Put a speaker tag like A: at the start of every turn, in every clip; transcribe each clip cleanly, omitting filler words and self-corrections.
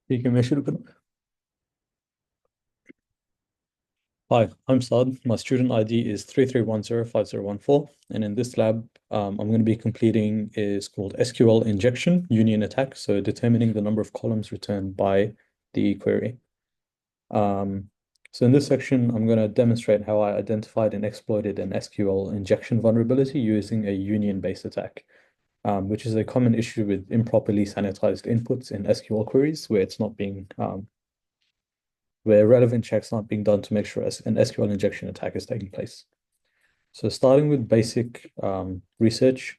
A: ठीक है मैं शुरू करूँ. Hi, I'm Saad. My student ID is 33105014, and in this lab, I'm going to be completing is called SQL injection union attack, so determining the number of columns returned by the query. Um, so in this section, I'm going to demonstrate how I identified and exploited an SQL injection vulnerability using a union-based attack, which is a common issue with improperly sanitized inputs in SQL queries, where it's not being where relevant checks aren't being done to make sure an SQL injection attack is taking place. So starting with basic research.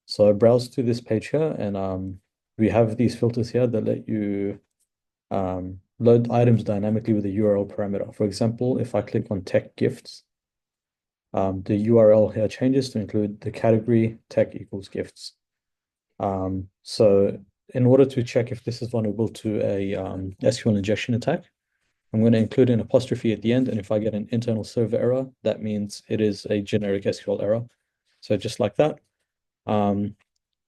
A: So I browse to this page here, and we have these filters here that let you load items dynamically with a URL parameter. For example, if I click on tech gifts, the URL here changes to include the category tech equals gifts. So in order to check if this is vulnerable to a SQL injection attack, I'm going to include an apostrophe at the end, and if I get an internal server error, that means it is a generic SQL error. So just like that. Um,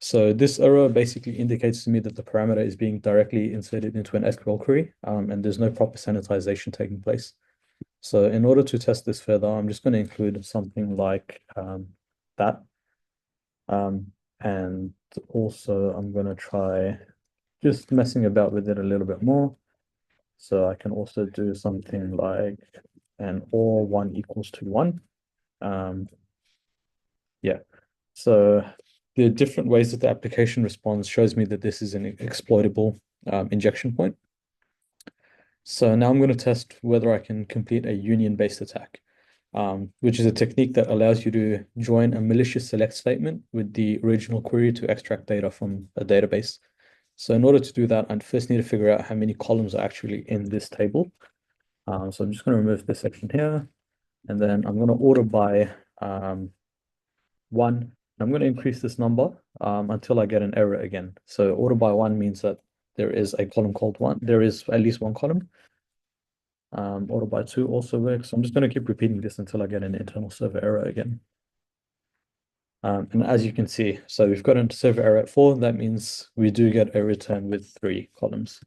A: so this error basically indicates to me that the parameter is being directly inserted into an SQL query, and there's no proper sanitization taking place. So in order to test this further, I'm just going to include something like that. And also I'm going to try just messing about with it a little bit more. So I can also do something like an or one equals to one. Um, yeah. So the different ways that the application responds shows me that this is an exploitable injection point. So now I'm going to test whether I can complete a union-based attack, which is a technique that allows you to join a malicious select statement with the original query to extract data from a database. So in order to do that, I first need to figure out how many columns are actually in this table. So I'm just going to remove this section here, and then I'm going to order by one. I'm going to increase this number until I get an error again. So order by one means that there is a column called one. There is at least one column. Order by two also works. I'm just going to keep repeating this until I get an internal server error again. And as you can see, so we've got a server error at 4. That means we do get a return with 3 columns.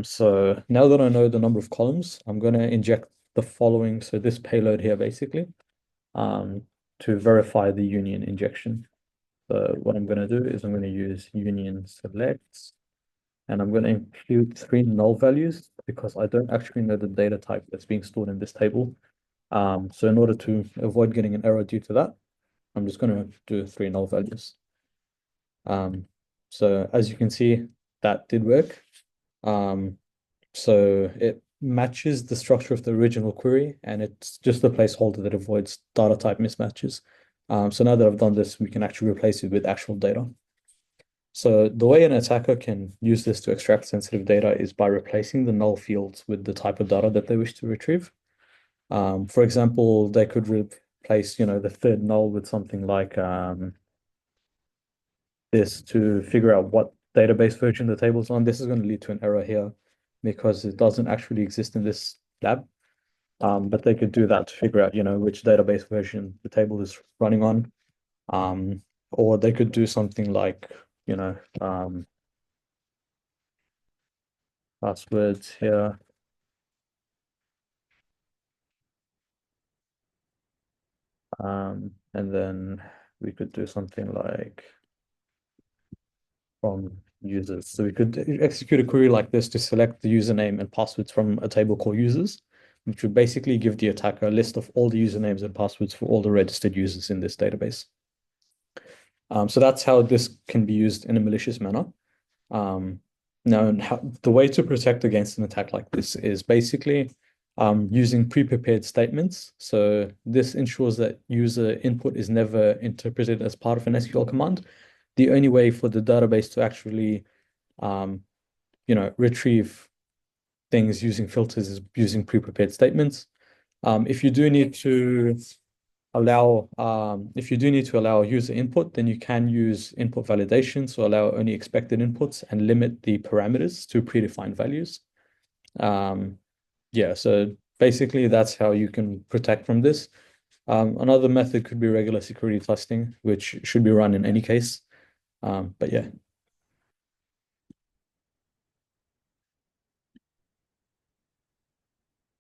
A: So now that I know the number of columns, I'm going to inject the following. So this payload here, basically, to verify the union injection. So what I'm going to do is I'm going to use union selects, and I'm going to include 3 null values because I don't actually know the data type that's being stored in this table. So in order to avoid getting an error due to that, I'm just going to do 3 null values. So as you can see, that did work. So it matches the structure of the original query, and it's just a placeholder that avoids data type mismatches. So now that I've done this, we can actually replace it with actual data. So the way an attacker can use this to extract sensitive data is by replacing the null fields with the type of data that they wish to retrieve. For example, they could replace, the third null with something like this to figure out what database version the table's on. This is going to lead to an error here because it doesn't actually exist in this lab. But they could do that to figure out, which database version the table is running on. Or they could do something like, passwords here. And then we could do something like from users. So we could execute a query like this to select the username and passwords from a table called users, which would basically give the attacker a list of all the usernames and passwords for all the registered users in this database. So that's how this can be used in a malicious manner. Now, the way to protect against an attack like this is basically using pre-prepared statements. So this ensures that user input is never interpreted as part of an SQL command. The only way for the database to actually, retrieve things using filters is using pre-prepared statements. If you do need to allow user input, then you can use input validation, so allow only expected inputs and limit the parameters to predefined values. Yeah, so basically that's how you can protect from this. Another method could be regular security testing, which should be run in any case. But yeah.